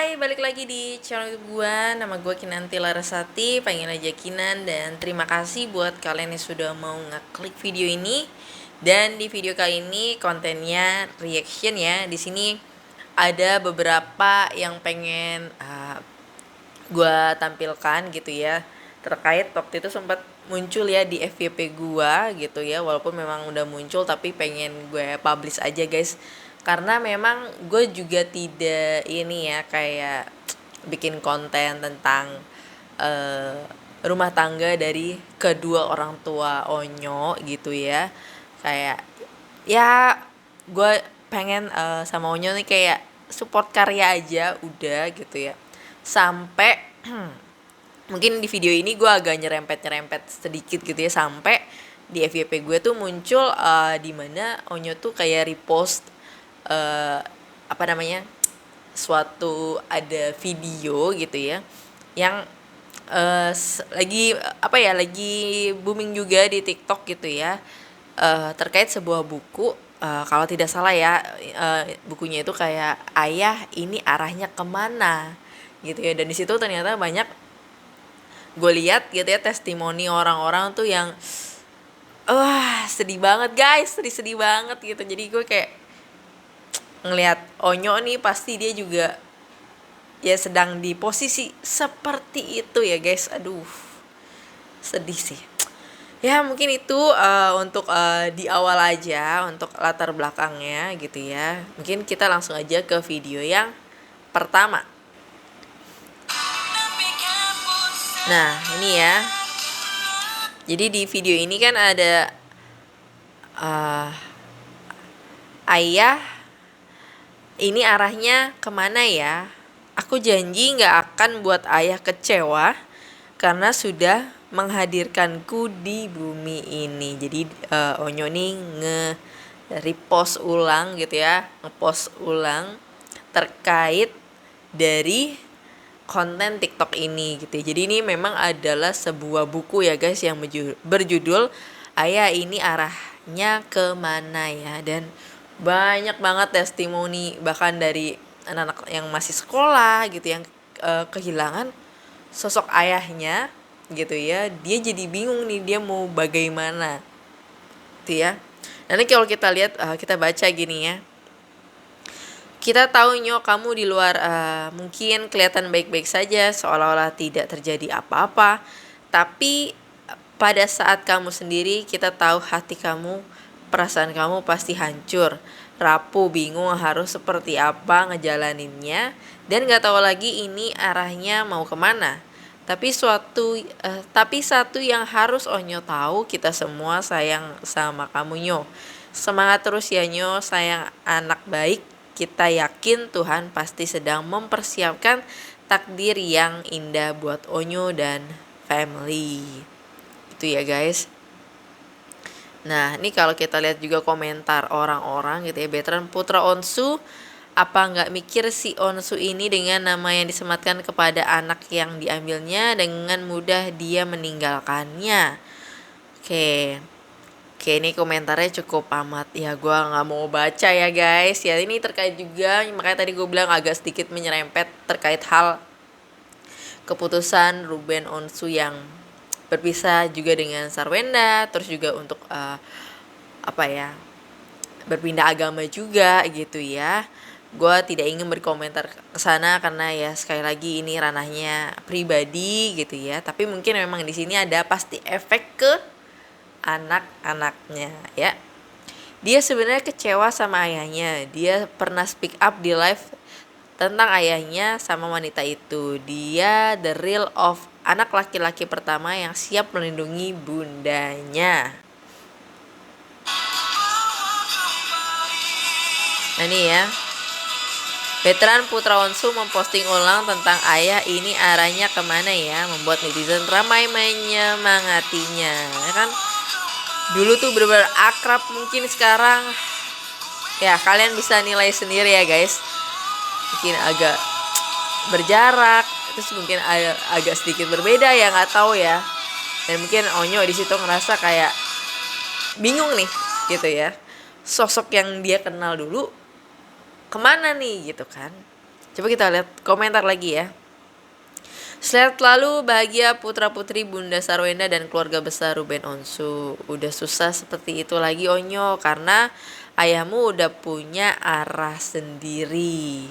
Hai, balik lagi di channel gue. Nama gue Kinanti Larasati, panggil aja Kinan. Dan terima kasih buat kalian yang sudah mau ngeklik video ini. Dan di video kali ini kontennya reaction ya. Di sini ada beberapa yang pengen gue tampilkan gitu ya. Terkait waktu itu sempat muncul ya di FYP gue gitu ya. Walaupun memang udah muncul tapi pengen gue publish aja guys. Karena memang gue juga tidak ini ya kayak bikin konten tentang rumah tangga dari kedua orang tua Onyo gitu ya. Kayak ya gue pengen sama Onyo nih kayak support karya aja udah gitu ya. Sampai mungkin di video ini gue agak nyerempet sedikit gitu ya, sampai di FYP gue tuh muncul di mana Onyo tuh kayak repost apa namanya, suatu ada video gitu ya yang lagi apa ya, lagi booming juga di TikTok gitu ya, terkait sebuah buku, kalau tidak salah ya, bukunya itu kayak Ayah Ini Arahnya Kemana gitu ya. Dan di situ ternyata banyak gue lihat gitu ya testimoni orang-orang tuh yang sedih banget guys, sedih banget gitu. Jadi gue kayak ngelihat Onyo nih pasti dia juga ya sedang di posisi seperti itu ya guys. Aduh, sedih sih. Ya mungkin itu untuk di awal aja untuk latar belakangnya gitu ya. Mungkin kita langsung aja ke video yang pertama. Nah ini ya. Jadi di video ini kan ada Ayah Ini Arahnya Kemana Ya. Aku janji gak akan buat ayah kecewa karena sudah menghadirkanku di bumi ini. Jadi Onyo nih nge-repost ulang gitu ya, nge-post ulang terkait dari konten TikTok ini gitu ya. Jadi ini memang adalah sebuah buku ya guys yang berjudul Ayah Ini Arahnya Kemana Ya. Dan banyak banget testimoni bahkan dari anak-anak yang masih sekolah gitu yang kehilangan sosok ayahnya gitu ya. Dia jadi bingung nih dia mau bagaimana gitu ya. Nanti kalau kita lihat kita baca gini ya. Kita tahu Nyo kamu di luar mungkin kelihatan baik-baik saja, seolah-olah tidak terjadi apa-apa. Tapi pada saat kamu sendiri kita tahu hati kamu, perasaan kamu pasti hancur, rapuh, bingung harus seperti apa ngejalaninnya, dan gak tahu lagi ini arahnya mau kemana. Tapi satu yang harus Onyo tahu, kita semua sayang sama kamu Nyo. Semangat terus ya Nyo, sayang anak baik. Kita yakin Tuhan pasti sedang mempersiapkan takdir yang indah buat Onyo dan family. Itu ya guys. Nah ini kalau kita lihat juga komentar orang-orang gitu ya. Veteran Putra Onsu, apa nggak mikir si Onsu ini dengan nama yang disematkan kepada anak yang diambilnya, dengan mudah dia meninggalkannya. Oke, ini komentarnya cukup amat ya, gue nggak mau baca ya guys. Ya ini terkait juga, makanya tadi gue bilang agak sedikit menyerempet terkait hal keputusan Ruben Onsu yang berpisah juga dengan Sarwenda, terus juga untuk berpindah agama juga gitu ya. Gue tidak ingin berkomentar ke sana karena ya sekali lagi ini ranahnya pribadi gitu ya. Tapi mungkin memang di sini ada pasti efek ke anak-anaknya ya. Dia sebenarnya kecewa sama ayahnya. Dia pernah speak up di live tentang ayahnya sama wanita itu. Dia the real of anak laki-laki pertama yang siap melindungi bundanya. Nah ini ya, veteran Putra Onsu memposting ulang tentang Ayah Ini Arahnya Kemana Ya, membuat netizen ramai menyemangatinya ya kan. Dulu tuh bener-bener akrab, mungkin sekarang ya kalian bisa nilai sendiri ya guys. Mungkin agak berjarak, terus mungkin agak sedikit berbeda ya, nggak tahu ya. Dan mungkin Onyo di situ ngerasa kayak bingung nih gitu ya, sosok yang dia kenal dulu kemana nih gitu kan. Coba kita lihat komentar lagi ya. Sehat selalu bahagia putra-putri Bunda Sarwenda dan keluarga besar Ruben Onsu. Udah susah seperti itu lagi Onyo, karena ayahmu udah punya arah sendiri.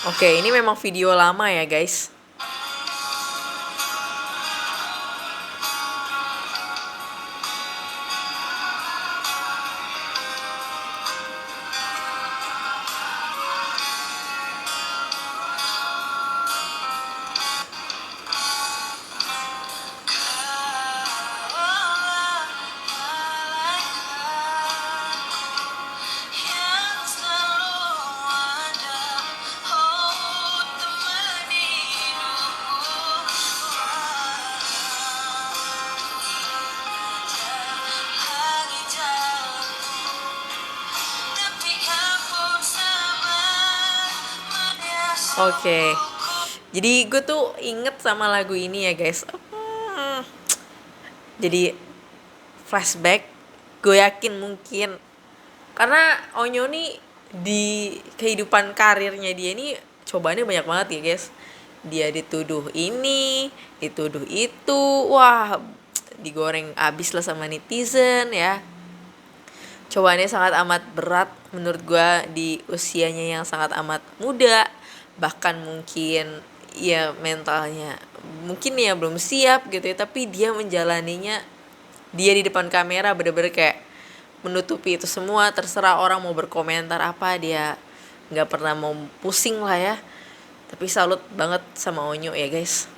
Oke, ini memang video lama ya guys. Oke, jadi gue tuh inget sama lagu ini ya guys. Jadi flashback, gue yakin mungkin karena Onyo nih di kehidupan karirnya dia ini cobaannya banyak banget ya guys. Dia dituduh ini, dituduh itu, wah digoreng abis lah sama netizen ya. Cobaannya sangat amat berat menurut gue di usianya yang sangat amat muda. Bahkan mungkin ya mentalnya mungkin ya belum siap gitu ya, tapi dia menjalaninya, dia di depan kamera bener-bener kayak menutupi itu semua, terserah orang mau berkomentar apa, dia nggak pernah mau pusing lah ya. Tapi salut banget sama Onyo ya guys.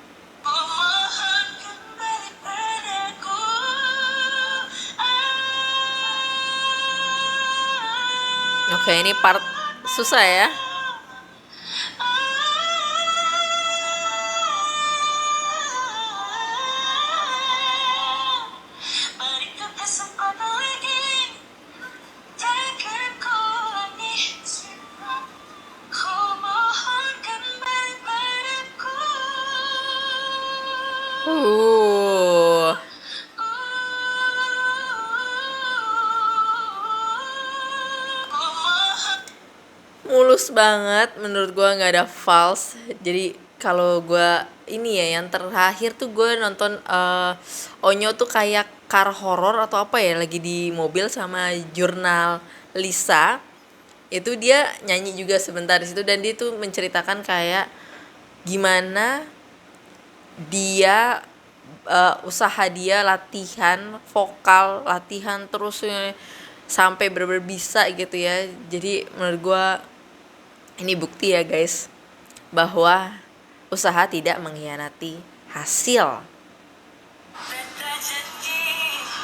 Oke, ini part susah ya. Uh. Mulus banget menurut gue, nggak ada false. Jadi kalau gue ini ya yang terakhir tuh gue nonton Onyo tuh kayak car horror atau apa ya, lagi di mobil sama jurnal Lisa. Itu dia nyanyi juga sebentar di situ, dan dia tuh menceritakan kayak gimana dia usaha dia latihan vokal, latihan terus sampai bener-bener bisa gitu ya. Jadi menurut gue ini bukti ya guys bahwa usaha tidak mengkhianati hasil.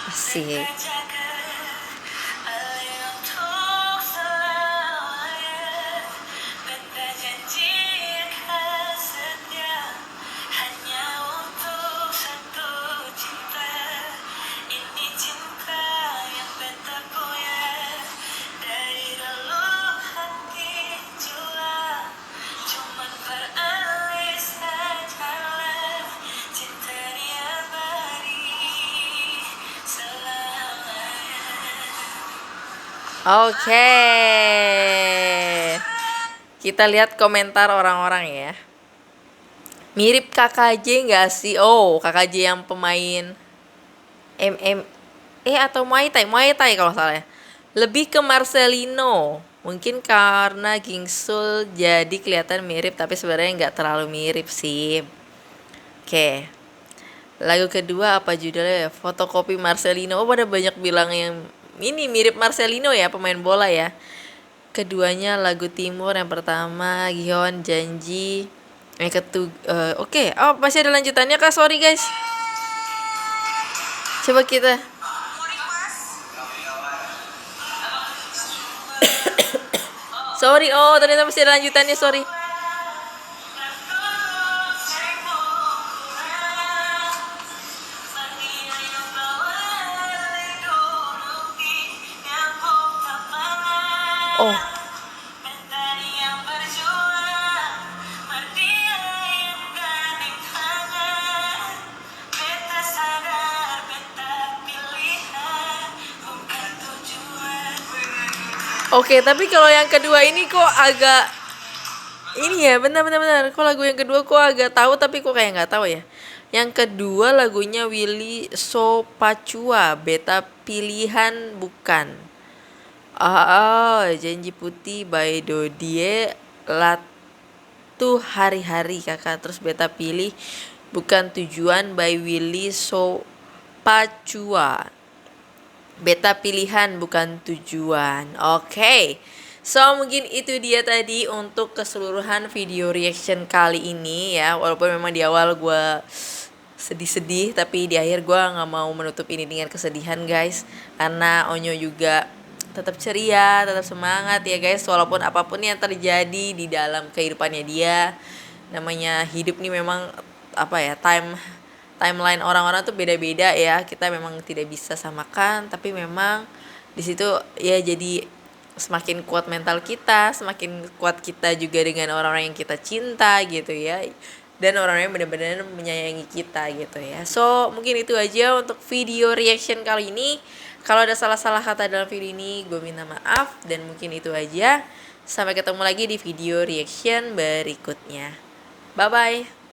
Asik. Oke. Kita lihat komentar orang-orang ya. Mirip KKJ nggak sih? Oh, KKJ yang pemain MMA atau Muay Thai kalau salah ya. Lebih ke Marcelino. Mungkin karena Gingsul jadi kelihatan mirip, tapi sebenarnya nggak terlalu mirip sih. Oke. Lagu kedua apa judulnya? Fotokopi Marcelino. Oh, pada banyak bilang yang ini mirip Marcelino ya, pemain bola ya. Keduanya lagu timur, yang pertama Gion Janji, yang oke. Oh, masih ada lanjutannya kah? Sorry guys, coba kita sorry, oh ternyata masih ada lanjutannya, sorry. Oh, Oke, tapi kalau yang kedua ini kok agak ini ya, benar. Kok lagu yang kedua kok agak tahu tapi kok kayak nggak tahu ya. Yang kedua lagunya Willy Sopachua, Beta Pilihan Bukan. Janji Putih by Dodie Latu Hari-Hari kakak. Terus Beta Pilih Bukan Tujuan by Willy Sopachua. Beta pilihan bukan tujuan. Oke. So mungkin itu dia tadi untuk keseluruhan video reaction kali ini ya. Walaupun memang di awal gue sedih-sedih, tapi di akhir gue nggak mau menutup ini dengan kesedihan guys. Karena Onyo juga tetap ceria, tetap semangat ya guys. Walaupun apapun yang terjadi di dalam kehidupannya dia, namanya hidup nih memang apa ya, timeline orang-orang tuh beda-beda ya. Kita memang tidak bisa samakan, tapi memang di situ ya jadi semakin kuat mental kita, semakin kuat kita juga dengan orang-orang yang kita cinta gitu ya. Dan orang-orang yang benar-benar menyayangi kita gitu ya. So, mungkin itu aja untuk video reaction kali ini. Kalau ada salah-salah kata dalam video ini, gue minta maaf. Dan mungkin itu aja. Sampai ketemu lagi di video reaction berikutnya. Bye-bye.